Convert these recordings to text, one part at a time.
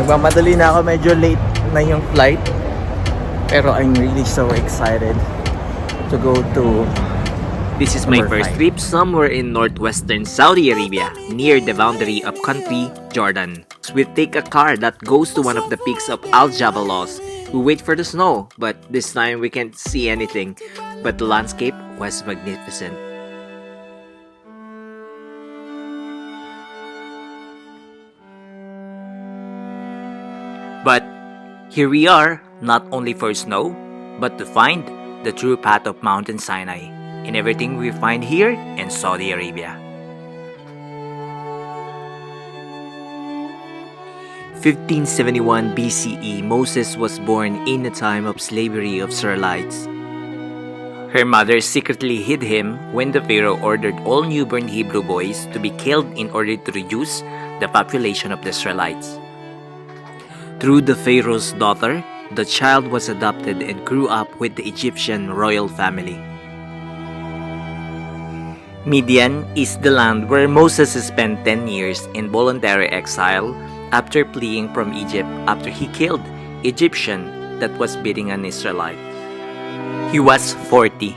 Nagmamadali na ako, medyo late na yung flight. Pero I'm really so excited to go to... This is my first trip somewhere in northwestern Saudi Arabia, near the boundary of country Jordan. We take a car that goes to one of the peaks of Al Jabalos. We wait for the snow, but this time we can't see anything. But the landscape was magnificent. But here we are, not only for snow, but to find the true path of Mountain Sinai in everything we find here in Saudi Arabia. 1571 BCE, Moses was born in a time of slavery of Israelites. Her mother secretly hid him when the Pharaoh ordered all newborn Hebrew boys to be killed in order to reduce the population of the Israelites. Through the Pharaoh's daughter, the child was adopted and grew up with the Egyptian royal family. Midian is the land where Moses spent 10 years in voluntary exile after fleeing from Egypt after he killed an Egyptian that was beating an Israelite. He was 40.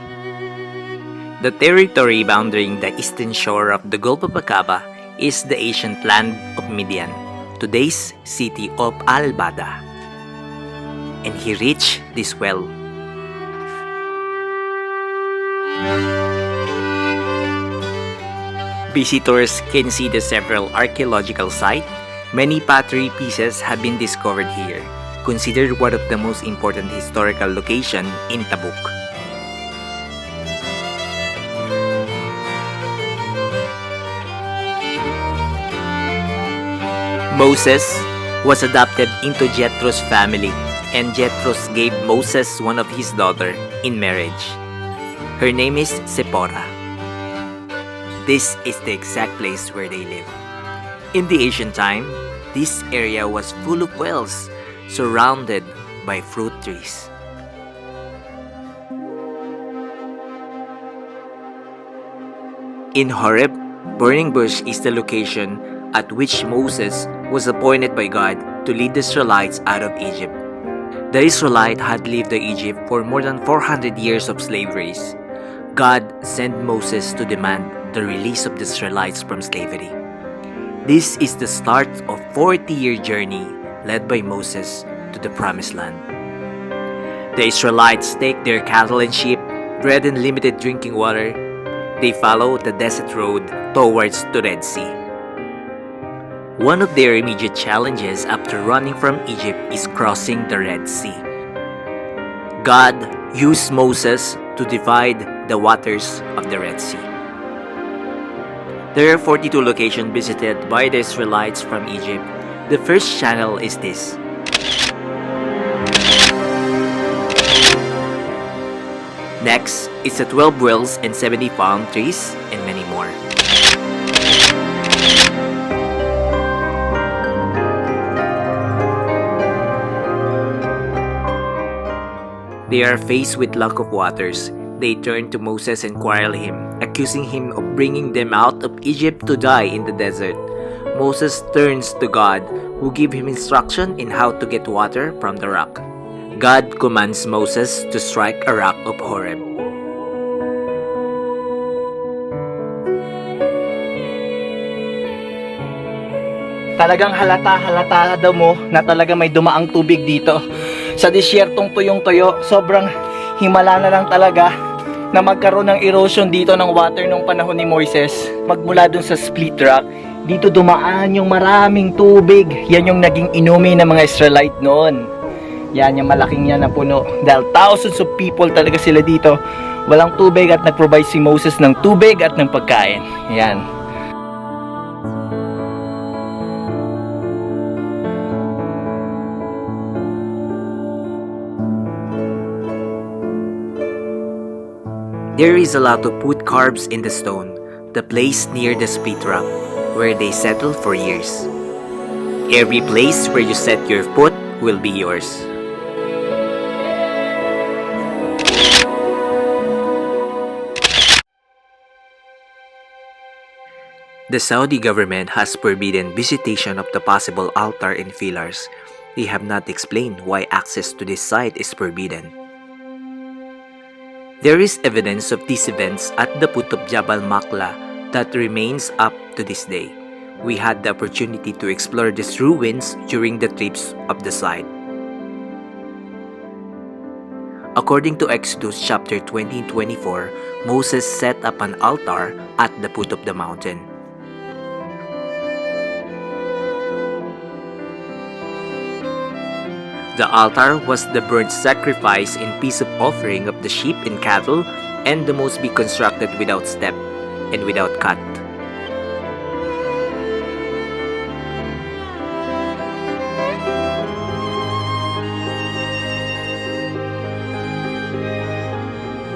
The territory bounding the eastern shore of the Gulf of Aqaba is the ancient land of Midian, today's city of Al-Bada. And he reached this well. Visitors can see the several archaeological sites. Many pottery pieces have been discovered here, considered one of the most important historical locations in Tabuk. Moses was adopted into Jethro's family, and Jethro gave Moses one of his daughters in marriage. Her name is Zipporah. This is the exact place where they live. In the ancient time, this area was full of wells, surrounded by fruit trees. In Horeb, burning bush is the location at which Moses was appointed by God to lead the Israelites out of Egypt. The Israelites had lived in Egypt for more than 400 years of slavery. God sent Moses to demand the release of the Israelites from slavery. This is the start of a 40-year journey led by Moses to the Promised Land. The Israelites take their cattle and sheep, bread and limited drinking water. They follow the desert road towards the Red Sea. One of their immediate challenges after running from Egypt is crossing the Red Sea. God used Moses to divide the waters of the Red Sea. There are 42 locations visited by the Israelites from Egypt. The first channel is this. Next is the 12 wells and 70 palm trees and many more. They are faced with lack of waters. They turn to Moses and quarrel him, accusing him of bringing them out of Egypt to die in the desert. Moses turns to God, who gives him instruction in how to get water from the rock. God commands Moses to strike a rock of Horeb. Talagang halata daw mo na talaga may dumaang tubig dito. Sa disyertong tuyong-tuyo, sobrang himala na lang talaga na magkaroon ng erosion dito ng water nung panahon ni Moises. Magmula dun sa split rock, dito dumaan yung maraming tubig. Yan yung naging inumin ng mga Israelite noon. Yan, yung malaking yan na puno. Dahil thousands of people talaga sila dito. Walang tubig at nag-provide si Moses ng tubig at ng pagkain. Yan. There is a lot of wood carved in the stone, the place near the split rock, where they settled for years. Every place where you set your foot will be yours. The Saudi government has forbidden visitation of the possible altar and pillars. They have not explained why access to this site is forbidden. There is evidence of these events at the foot of Jabal Makla that remains up to this day. We had the opportunity to explore these ruins during the trips of the site. According to Exodus chapter 20-24, Moses set up an altar at the foot of the mountain. The altar was the burnt sacrifice and peace of offering of the sheep and cattle, and the must be constructed without step and without cut.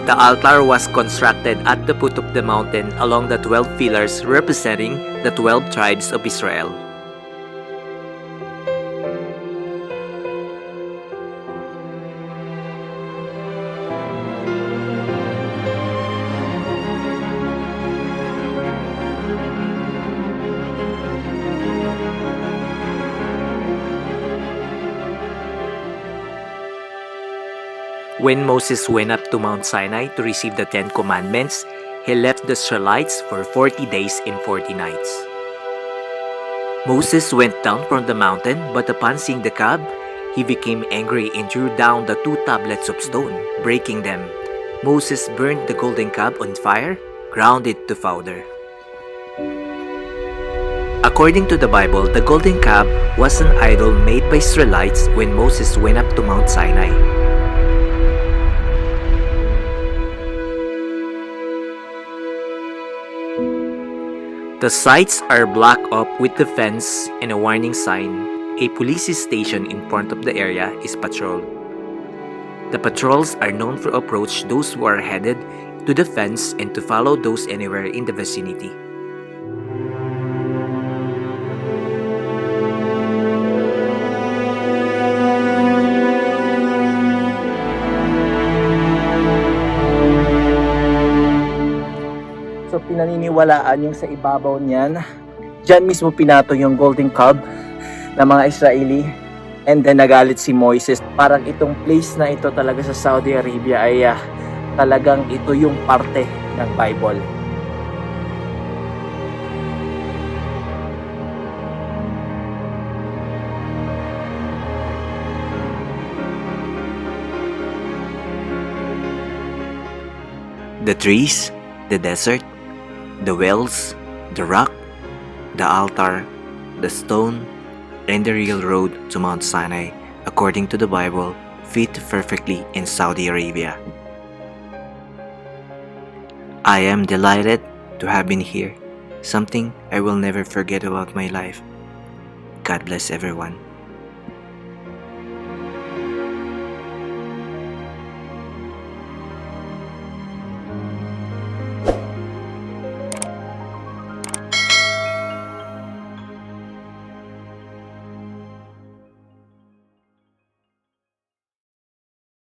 The altar was constructed at the foot of the mountain along the 12 pillars representing the 12 tribes of Israel. When Moses went up to Mount Sinai to receive the 10 Commandments, he left the Israelites for 40 days and 40 nights. Moses went down from the mountain, but upon seeing the calf, he became angry and threw down the 2 tablets of stone, breaking them. Moses burned the golden calf on fire, ground it to powder. According to the Bible, the golden calf was an idol made by Israelites when Moses went up to Mount Sinai. The sites are blocked up with the fence and a warning sign. A police station in front of the area is patrolled. The patrols are known to approach those who are headed to the fence and to follow those anywhere in the vicinity. So pinaniniwalaan yung sa ibabaw niyan, dyan mismo pinato yung golden calf ng mga Israeli, and then nagalit si Moises. Parang itong place na ito talaga sa Saudi Arabia ay talagang ito yung parte ng Bible. The trees, the desert, the wells, the rock, the altar, the stone, and the real road to Mount Sinai, according to the Bible, fit perfectly in Saudi Arabia. I am delighted to have been here, something I will never forget about my life. God bless everyone.